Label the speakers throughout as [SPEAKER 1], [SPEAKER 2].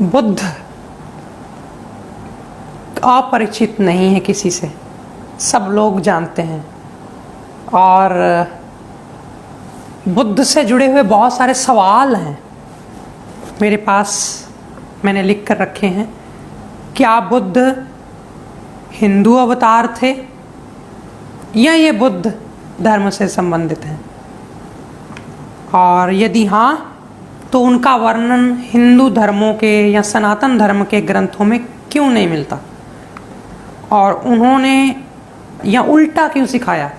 [SPEAKER 1] बुद्ध अपरिचित नहीं है किसी से, सब लोग जानते हैं। और बुद्ध से जुड़े हुए बहुत सारे सवाल हैं मेरे पास, मैंने लिख कर रखे हैं। क्या बुद्ध हिंदू अवतार थे या ये बुद्ध धर्म से संबंधित हैं? और यदि हाँ, तो उनका वर्णन हिंदू धर्मों के या सनातन धर्म के ग्रंथों में क्यों नहीं मिलता? और उन्होंने या उल्टा क्यों सिखाया,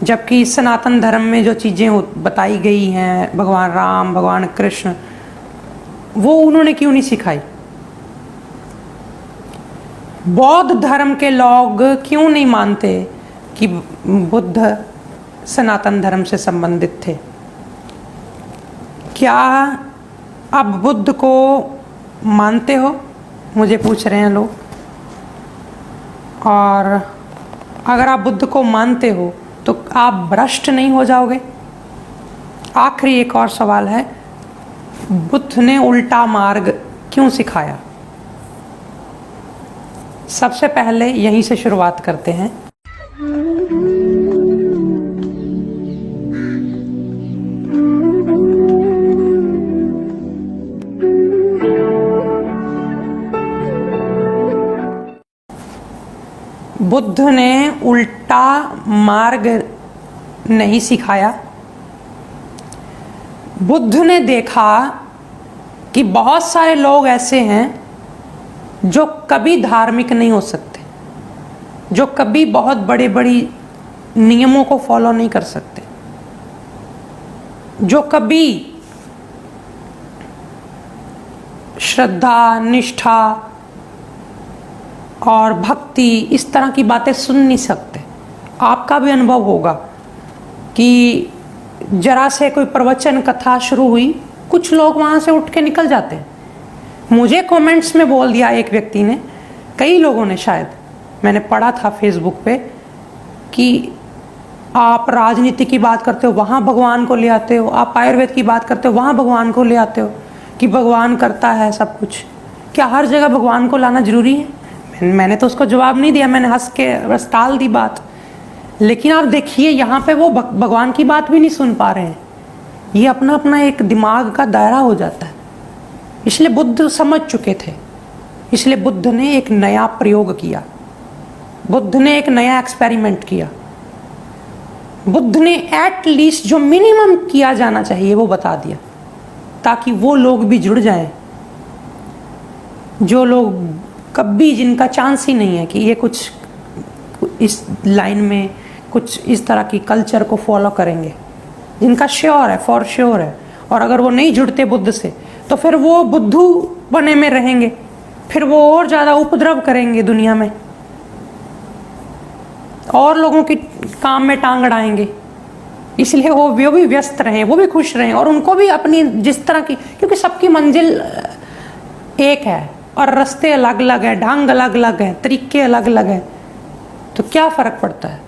[SPEAKER 1] जबकि सनातन धर्म में जो चीज़ें बताई गई हैं, भगवान राम, भगवान कृष्ण, वो उन्होंने क्यों नहीं सिखाई? बौद्ध धर्म के लोग क्यों नहीं मानते कि बुद्ध सनातन धर्म से संबंधित थे? क्या आप बुद्ध को मानते हो, मुझे पूछ रहे हैं लोग। और अगर आप बुद्ध को मानते हो तो आप भ्रष्ट नहीं हो जाओगे? आखिरी एक और सवाल है, बुद्ध ने उल्टा मार्ग क्यों सिखाया? सबसे पहले यहीं से शुरुआत करते हैं। बुद्ध ने उल्टा मार्ग नहीं सिखाया। बुद्ध ने देखा कि बहुत सारे लोग ऐसे हैं जो कभी धार्मिक नहीं हो सकते, जो कभी बहुत बड़े बड़ी नियमों को फॉलो नहीं कर सकते, जो कभी श्रद्धा, निष्ठा और भक्ति इस तरह की बातें सुन नहीं सकते। आपका भी अनुभव होगा कि जरा से कोई प्रवचन कथा शुरू हुई, कुछ लोग वहाँ से उठ के निकल जाते हैं। मुझे कमेंट्स में बोल दिया एक व्यक्ति ने, कई लोगों ने, शायद मैंने पढ़ा था फेसबुक पे, कि आप राजनीति की बात करते हो वहाँ भगवान को ले आते हो, आप आयुर्वेद की बात करते हो वहाँ भगवान को ले आते हो, कि भगवान करता है सब कुछ। क्या हर जगह भगवान को लाना जरूरी है? मैंने तो उसको जवाब नहीं दिया, मैंने हंस के बस टाल दी बात। लेकिन आप देखिए, यहाँ पे वो भगवान की बात भी नहीं सुन पा रहे हैं। ये अपना अपना एक दिमाग का दायरा हो जाता है। इसलिए बुद्ध समझ चुके थे, इसलिए बुद्ध ने एक नया प्रयोग किया, बुद्ध ने एक नया एक्सपेरिमेंट किया। बुद्ध ने एट लीस्ट जो मिनिमम किया जाना चाहिए वो बता दिया, ताकि वो लोग भी जुड़ जाएं जो लोग कभी, जिनका चांस ही नहीं है कि ये कुछ इस लाइन में कुछ इस तरह की कल्चर को फॉलो करेंगे, जिनका श्योर है, फॉर श्योर है। और अगर वो नहीं जुड़ते बुद्ध से तो फिर वो बुद्धू बने में रहेंगे, फिर वो और ज़्यादा उपद्रव करेंगे दुनिया में, और लोगों की काम में टांग अड़ाएंगे। इसलिए वो भी व्यस्त रहें, वो भी खुश रहें, और उनको भी अपनी जिस तरह की, क्योंकि सबकी मंजिल एक है और रास्ते अलग अलग है, ढंग अलग अलग है, तरीके अलग अलग है, तो क्या फर्क पड़ता है?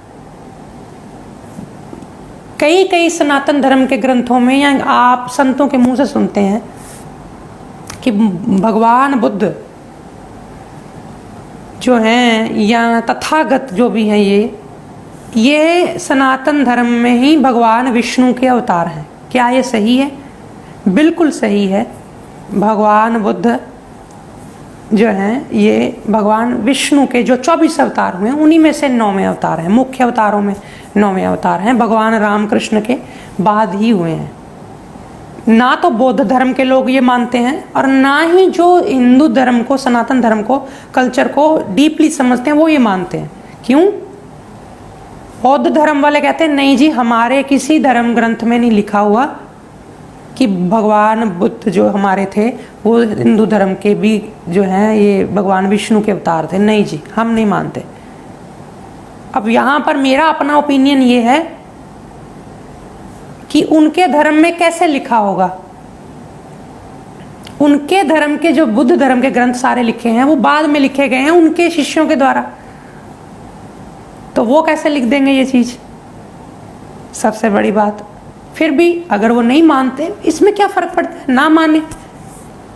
[SPEAKER 1] कई कई सनातन धर्म के ग्रंथों में, या आप संतों के मुंह से सुनते हैं कि भगवान बुद्ध जो हैं, या तथागत जो भी हैं, ये सनातन धर्म में ही भगवान विष्णु के अवतार हैं। क्या ये सही है? बिल्कुल सही है। भगवान बुद्ध जो हैं, ये भगवान विष्णु के जो 24 अवतार हुए हैं, उन्हीं में से 9वें अवतार हैं। मुख्य अवतारों में 9वें अवतार हैं, भगवान राम कृष्ण के बाद ही हुए हैं। ना तो बौद्ध धर्म के लोग ये मानते हैं, और ना ही जो हिंदू धर्म को, सनातन धर्म को, कल्चर को डीपली समझते हैं, वो ये मानते हैं। क्यों? बौद्ध धर्म वाले कहते हैं नहीं जी, हमारे किसी धर्म ग्रंथ में नहीं लिखा हुआ कि भगवान बुद्ध जो हमारे थे वो हिंदू धर्म के भी जो हैं, ये भगवान विष्णु के अवतार थे। नहीं जी, हम नहीं मानते। अब यहाँ पर मेरा अपना ओपिनियन ये है कि उनके धर्म में कैसे लिखा होगा। उनके धर्म के, जो बुद्ध धर्म के ग्रंथ सारे लिखे हैं, वो बाद में लिखे गए हैं उनके शिष्यों के द्वारा, तो वो कैसे लिख देंगे ये चीज? सबसे बड़ी बात। फिर भी अगर वो नहीं मानते, इसमें क्या फर्क पड़ता है? ना माने,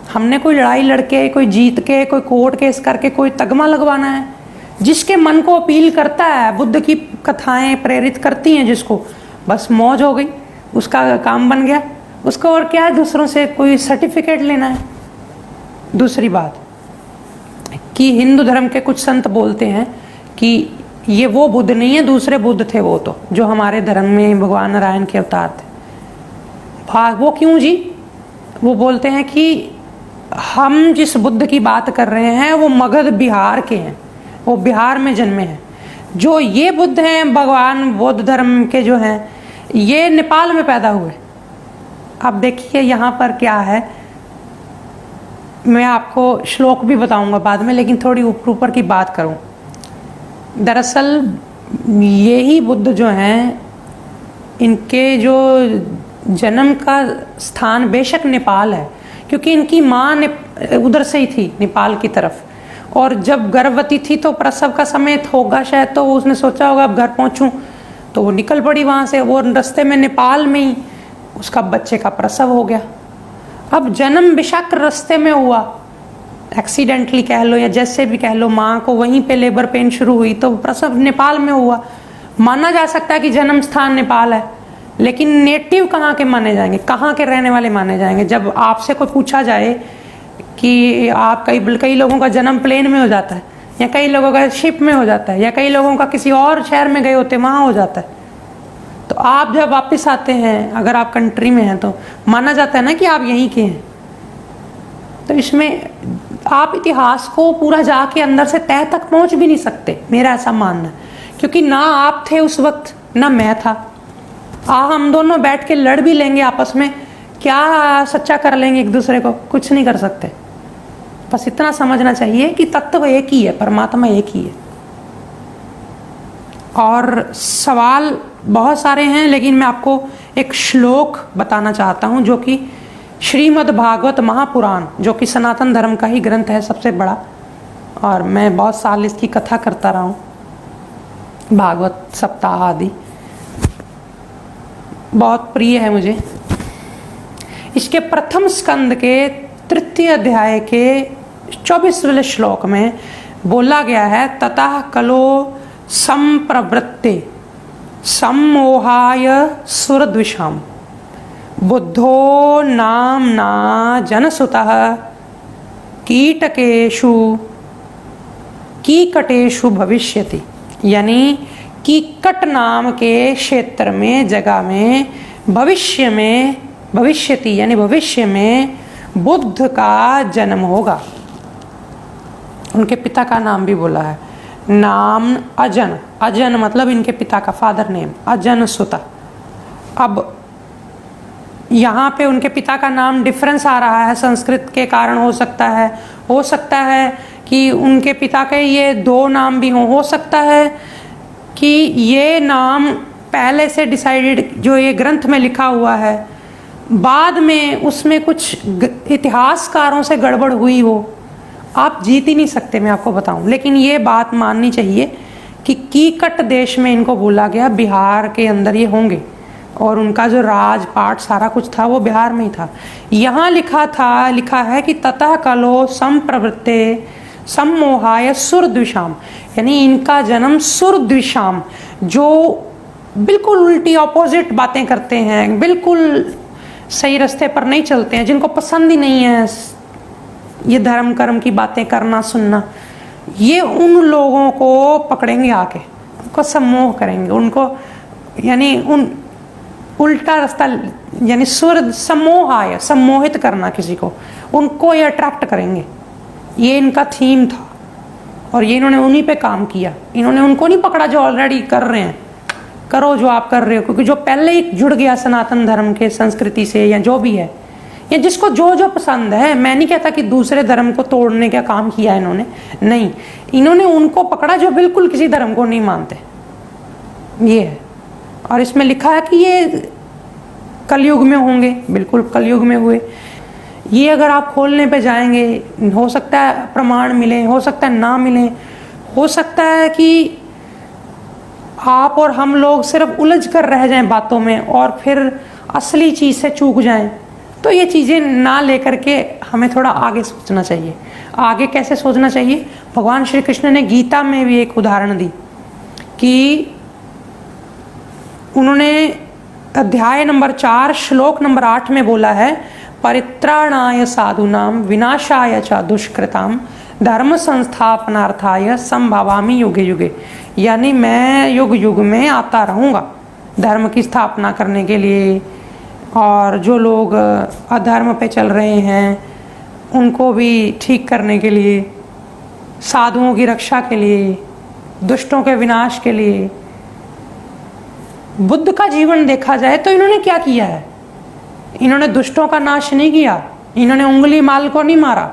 [SPEAKER 1] हमने कोई लड़ाई लड़के, कोई जीत के, कोई कोर्ट केस करके कोई तगमा लगवाना है? जिसके मन को अपील करता है, बुद्ध की कथाएं प्रेरित करती हैं जिसको, बस मौज हो गई, उसका काम बन गया। उसको और क्या है, दूसरों से कोई सर्टिफिकेट लेना है। दूसरी बात कि हिंदू धर्म के कुछ संत बोलते हैं कि ये वो बुद्ध नहीं है, दूसरे बुद्ध थे वो, तो जो हमारे धर्म में भगवान नारायण के अवतार थे। वो क्यों जी? वो बोलते हैं कि हम जिस बुद्ध की बात कर रहे हैं वो मगध बिहार के हैं, वो बिहार में जन्मे हैं। जो ये बुद्ध हैं, भगवान बौद्ध धर्म के जो हैं, ये नेपाल में पैदा हुए। अब देखिए यहाँ पर क्या है, मैं आपको श्लोक भी बताऊंगा बाद में, लेकिन थोड़ी ऊपर ऊपर की बात करूं। दरअसल यही बुद्ध जो हैं, इनके जो जन्म का स्थान बेशक नेपाल है, क्योंकि इनकी माँ उधर से ही थी, नेपाल की तरफ। और जब गर्भवती थी तो प्रसव का समय होगा शायद, तो उसने सोचा होगा अब घर पहुंचूं, तो वो निकल पड़ी वहाँ से। वो रास्ते में नेपाल में ही उसका बच्चे का प्रसव हो गया। अब जन्म बेशक रास्ते में हुआ, एक्सीडेंटली कह लो या जैसे भी कह लो, माँ को वहीं पे लेबर पेन शुरू हुई तो प्रसव नेपाल में हुआ। माना जा सकता है कि जन्म स्थान नेपाल है, लेकिन नेटिव कहाँ के माने जाएंगे, कहाँ के रहने वाले माने जाएंगे? जब आपसे कोई पूछा जाए कि आप कई लोगों का जन्म प्लेन में हो जाता है, या कई लोगों का शिप में हो जाता है, या कई लोगों का किसी और शहर में गए होते वहाँ हो जाता है, तो आप जब वापस आते हैं, अगर आप कंट्री में हैं, तो माना जाता है ना कि आप यहीं के हैं। तो इसमें आप इतिहास को पूरा जाके अंदर से तह तक पहुंच भी नहीं सकते, मेरा ऐसा मानना है, क्योंकि ना आप थे उस वक्त, ना मैं था। हम दोनों बैठ के लड़ भी लेंगे आपस में, क्या सच्चा कर लेंगे एक दूसरे को? कुछ नहीं कर सकते। बस इतना समझना चाहिए कि तत्व एक ही है, परमात्मा एक ही है। और सवाल बहुत सारे हैं, लेकिन मैं आपको एक श्लोक बताना चाहता हूँ, जो कि श्रीमद् भागवत महापुराण, जो कि सनातन धर्म का ही ग्रंथ है, सबसे बड़ा, और मैं बहुत साल इसकी कथा करता रहा हूँ, भागवत सप्ताह आदि बहुत प्रिय है मुझे। इसके प्रथम स्कंद के तृतीय अध्याय के 24वें श्लोक में बोला गया है, ततः कलो संप्रवृत्ते सम्मोहाय सुरद्विषाम बुद्धो नाम्ना जनसुतः कीकटेषु भविष्यति। यानी कीकट नाम के क्षेत्र में, जगह में, भविष्यति यानी भविष्य में बुद्ध का जन्म होगा। उनके पिता का नाम भी बोला है, नाम अजन। अजन मतलब इनके पिता का फादर नेम, अजन सुता। अब यहाँ पे उनके पिता का नाम डिफरेंस आ रहा है, संस्कृत के कारण हो सकता है कि उनके पिता के ये दो नाम भी हो सकता है कि ये नाम पहले से डिसाइडेड, जो ये ग्रंथ में लिखा हुआ है, बाद में उसमें कुछ इतिहासकारों से गड़बड़ हुई हो। आप जीत ही नहीं सकते, मैं आपको बताऊं। लेकिन ये बात माननी चाहिए कि कीकट देश में इनको बोला गया, बिहार के अंदर ये होंगे, और उनका जो राजपाट सारा कुछ था वो बिहार में ही था। यहाँ लिखा है कि ततः कलो संप्रवृत्ते सम्मोहाय सुरद्विषाम, यानी इनका जन्म सुरद्विषाम, जो बिल्कुल उल्टी ऑपोजिट बातें करते हैं, बिल्कुल सही रास्ते पर नहीं चलते हैं, जिनको पसंद ही नहीं है ये धर्म कर्म की बातें करना सुनना, ये उन लोगों को पकड़ेंगे आके, उनको सम्मोह करेंगे, उनको यानी उन उल्टा रास्ता, यानी सम्मोहाय, सम्मोहित करना किसी को, उनको ये अट्रैक्ट करेंगे। ये इनका थीम था, और ये इन्होंने उन्हीं पे काम किया। इन्होंने उनको नहीं पकड़ा जो ऑलरेडी कर रहे हैं, करो जो आप कर रहे हो, क्योंकि जो पहले ही जुड़ गया सनातन धर्म के संस्कृति से, या जो भी है, या जिसको जो पसंद है। मैं नहीं कहता कि दूसरे धर्म को तोड़ने का काम किया इन्होंने, नहीं, इन्होंने उनको पकड़ा जो बिल्कुल किसी धर्म को नहीं मानते, ये है। और इसमें लिखा है कि ये कलयुग में होंगे, बिल्कुल कलयुग में हुए। ये अगर आप खोलने पे जाएंगे, हो सकता है प्रमाण मिले, हो सकता है ना मिले, हो सकता है कि आप और हम लोग सिर्फ उलझ कर रह जाएं बातों में, और फिर असली चीज़ से चूक जाएं। तो ये चीज़ें ना लेकर के हमें थोड़ा आगे सोचना चाहिए। आगे कैसे सोचना चाहिए? भगवान श्री कृष्ण ने गीता में भी एक उदाहरण दी कि उन्होंने अध्याय नंबर 4 श्लोक नंबर 8 में बोला है, परित्राणाय साधूनाम विनाशाय च दुष्कृताम धर्म संस्थापनार्थाय संभवामि युगे युगे। यानी मैं युग युग में आता रहूँगा धर्म की स्थापना करने के लिए, और जो लोग अधर्म पे चल रहे हैं उनको भी ठीक करने के लिए, साधुओं की रक्षा के लिए, दुष्टों के विनाश के लिए। बुद्ध का जीवन देखा जाए तो इन्होंने क्या किया है? इन्होंने दुष्टों का नाश नहीं किया, इन्होंने उंगली माल को नहीं मारा।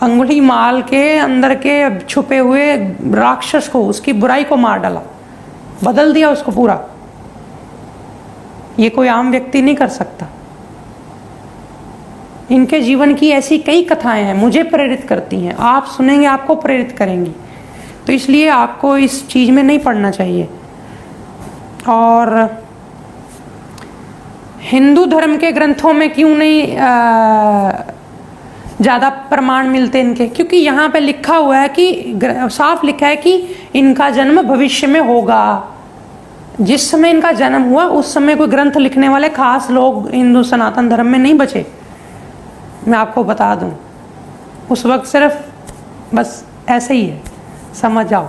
[SPEAKER 1] अंगुली माल के अंदर के छुपे हुए राक्षस को, उसकी बुराई को मार डाला, बदल दिया उसको पूरा। ये कोई आम व्यक्ति नहीं कर सकता। इनके जीवन की ऐसी कई कथाएं हैं, मुझे प्रेरित करती हैं। आप सुनेंगे आपको प्रेरित करेंगी, तो इसलिए आपको इस चीज में नहीं पड़ना चाहिए। और हिंदू धर्म के ग्रंथों में क्यों नहीं ज़्यादा प्रमाण मिलते इनके? क्योंकि यहाँ पे लिखा हुआ है कि साफ लिखा है कि इनका जन्म भविष्य में होगा। जिस समय इनका जन्म हुआ उस समय कोई ग्रंथ लिखने वाले खास लोग हिंदू सनातन धर्म में नहीं बचे, मैं आपको बता दूं। उस वक्त सिर्फ बस ऐसे ही है, समझ जाओ।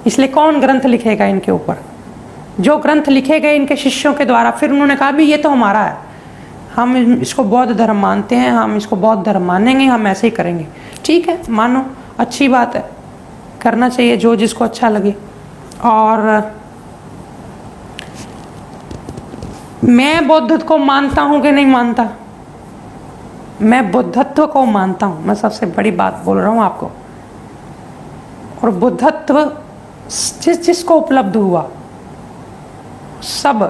[SPEAKER 1] इसलिए कौन ग्रंथ लिखेगा इनके ऊपर? जो ग्रंथ लिखे गए इनके शिष्यों के द्वारा, फिर उन्होंने कहा भी ये तो हमारा है, हम इसको बौद्ध धर्म मानते हैं, हम इसको बौद्ध धर्म मानेंगे, हम ऐसे ही करेंगे। ठीक है, मानो, अच्छी बात है, करना चाहिए जो जिसको अच्छा लगे। और मैं बौद्धत्व को मानता हूँ कि नहीं मानता? मैं बुद्धत्व को मानता हूँ, मैं सबसे बड़ी बात बोल रहा हूँ आपको। और बुद्धत्व जिसको उपलब्ध हुआ सब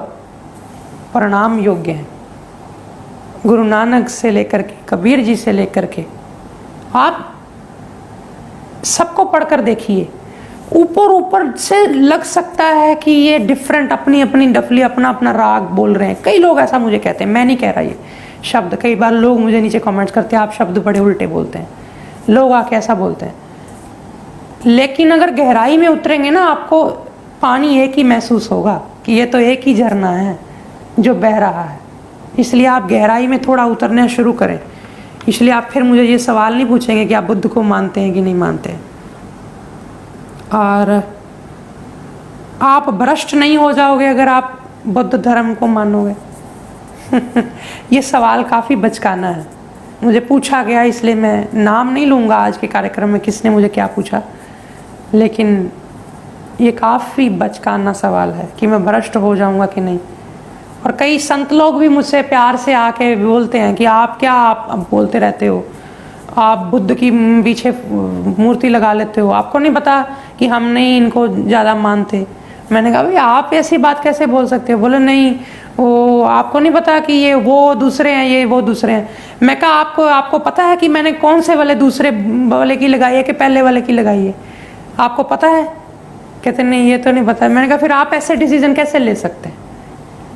[SPEAKER 1] प्रणाम योग्य हैं। गुरु नानक से लेकर के कबीर जी से लेकर के आप सबको पढ़कर देखिए। ऊपर ऊपर से लग सकता है कि ये डिफरेंट, अपनी अपनी डफली, अपना अपना राग बोल रहे हैं। कई लोग ऐसा मुझे कहते हैं, मैं नहीं कह रहा ये शब्द। कई बार लोग मुझे नीचे कमेंट्स करते हैं, आप शब्द बड़े उल्टे बोलते हैं, लोग आके ऐसा बोलते हैं। लेकिन अगर गहराई में उतरेंगे ना, आपको पानी एक ही महसूस होगा कि ये तो एक ही झरना है जो बह रहा है। इसलिए आप गहराई में थोड़ा उतरना शुरू करें। इसलिए आप फिर मुझे ये सवाल नहीं पूछेंगे कि आप बुद्ध को मानते हैं कि नहीं मानते हैं। और आप भ्रष्ट नहीं हो जाओगे अगर आप बुद्ध धर्म को मानोगे। ये सवाल काफ़ी बचकाना है, मुझे पूछा गया, इसलिए मैं नाम नहीं लूँगा आज के कार्यक्रम में किसने मुझे क्या पूछा, लेकिन ये काफ़ी बचकाना सवाल है कि मैं भ्रष्ट हो जाऊँगा कि नहीं। और कई संत लोग भी मुझसे प्यार से आके बोलते हैं कि आप क्या आप बोलते रहते हो, आप बुद्ध की पीछे मूर्ति लगा लेते हो, आपको नहीं पता कि हम नहीं इनको ज़्यादा मानते। मैंने कहा भाई आप ऐसी बात कैसे बोल सकते हो? बोले नहीं, वो आपको नहीं पता कि ये वो दूसरे हैं, ये वो दूसरे हैं। मैं कहा आपको पता है कि मैंने कौन से वाले दूसरे वाले की लगाई है कि पहले वाले की लगाई है? आपको पता है? कहते नहीं ये तो नहीं पता। मैंने कहा फिर आप ऐसे डिसीजन कैसे ले सकते हैं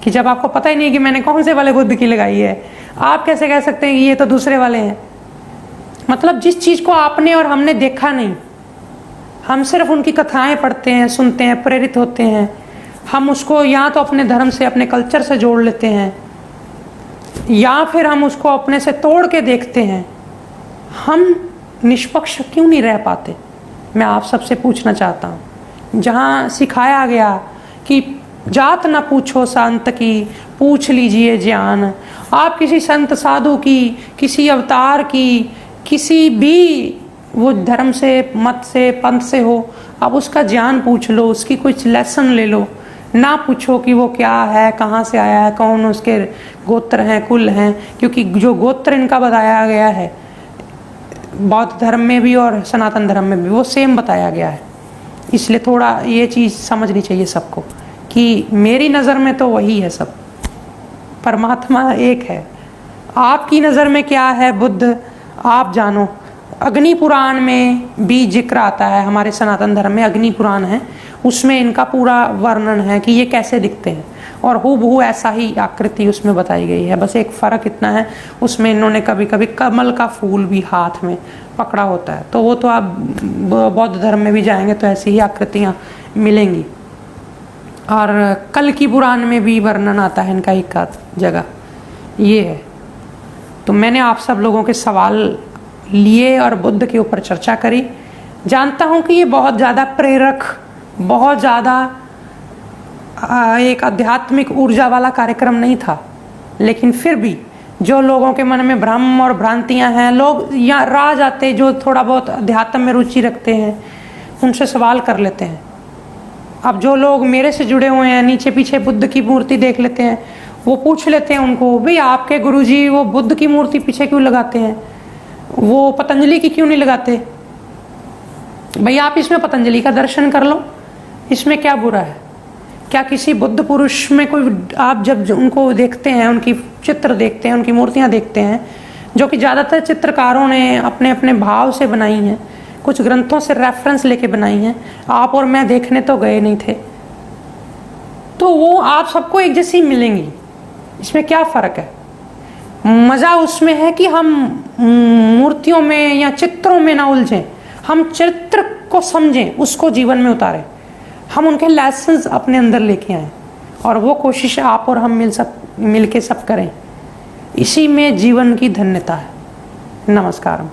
[SPEAKER 1] कि जब आपको पता ही नहीं कि मैंने कौन से वाले बुद्ध की लगाई है, आप कैसे कह सकते हैं कि ये तो दूसरे वाले हैं? मतलब जिस चीज़ को आपने और हमने देखा नहीं, हम सिर्फ उनकी कथाएं पढ़ते हैं, सुनते हैं, प्रेरित होते हैं, हम उसको या तो अपने धर्म से, अपने कल्चर से जोड़ लेते हैं, या फिर हम उसको अपने से तोड़ के देखते हैं। हम निष्पक्ष क्यों नहीं रह पाते? मैं आप सबसे पूछना चाहता हूँ। जहाँ सिखाया गया कि जात न पूछो संत की, पूछ लीजिए ज्ञान। आप किसी संत साधु की, किसी अवतार की, किसी भी वो धर्म से, मत से, पंथ से हो, आप उसका ज्ञान पूछ लो, उसकी कुछ लेसन ले लो। ना पूछो कि वो क्या है, कहाँ से आया है, कौन उसके गोत्र हैं, कुल हैं, क्योंकि जो गोत्र इनका बताया गया है बौद्ध धर्म में भी और सनातन धर्म में भी वो सेम बताया गया है। इसलिए थोड़ा ये चीज़ समझनी चाहिए सबको कि मेरी नज़र में तो वही है सब, परमात्मा एक है। आपकी नज़र में क्या है बुद्ध, आप जानो। अग्नि पुराण में भी जिक्र आता है, हमारे सनातन धर्म में अग्नि पुराण है, उसमें इनका पूरा वर्णन है कि ये कैसे दिखते हैं, और हूबहू ऐसा ही आकृति उसमें बताई गई है। बस एक फ़र्क इतना है, उसमें इन्होंने कभी कभी कमल का फूल भी हाथ में पकड़ा होता है। तो वो तो आप बौद्ध धर्म में भी जाएंगे तो ऐसी ही आकृतियाँ मिलेंगी। और कल की पुराण में भी वर्णन आता है इनका एक आध जगह, ये है। तो मैंने आप सब लोगों के सवाल लिए और बुद्ध के ऊपर चर्चा करी। जानता हूँ कि ये बहुत ज़्यादा प्रेरक, बहुत ज़्यादा एक आध्यात्मिक ऊर्जा वाला कार्यक्रम नहीं था, लेकिन फिर भी जो लोगों के मन में भ्रम और भ्रांतियाँ हैं, लोग यहाँ राह जाते जो थोड़ा बहुत अध्यात्म में रुचि रखते हैं, उनसे सवाल कर लेते हैं। अब जो लोग मेरे से जुड़े हुए हैं, नीचे पीछे बुद्ध की मूर्ति देख लेते हैं, वो पूछ लेते हैं उनको, भाई आपके गुरुजी वो बुद्ध की मूर्ति पीछे क्यों लगाते हैं, वो पतंजलि की क्यों नहीं लगाते? भाई आप इसमें पतंजलि का दर्शन कर लो, इसमें क्या बुरा है? क्या किसी बुद्ध पुरुष में कोई, आप जब उनको देखते हैं, उनकी चित्र देखते हैं, उनकी मूर्तियां देखते हैं, जो कि ज़्यादातर चित्रकारों ने अपने अपने भाव से बनाई हैं, कुछ ग्रंथों से रेफरेंस लेके बनाई हैं, आप और मैं देखने तो गए नहीं थे, तो वो आप सबको एक जैसी मिलेंगी। इसमें क्या फ़र्क है? मज़ा उसमें है कि हम मूर्तियों में या चित्रों में ना उलझें, हम चित्र को समझें, उसको जीवन में उतारें, हम उनके लेसन्स अपने अंदर लेके आएँ, और वो कोशिश आप और हम मिल के सब करें। इसी में जीवन की धन्यता है। नमस्कार।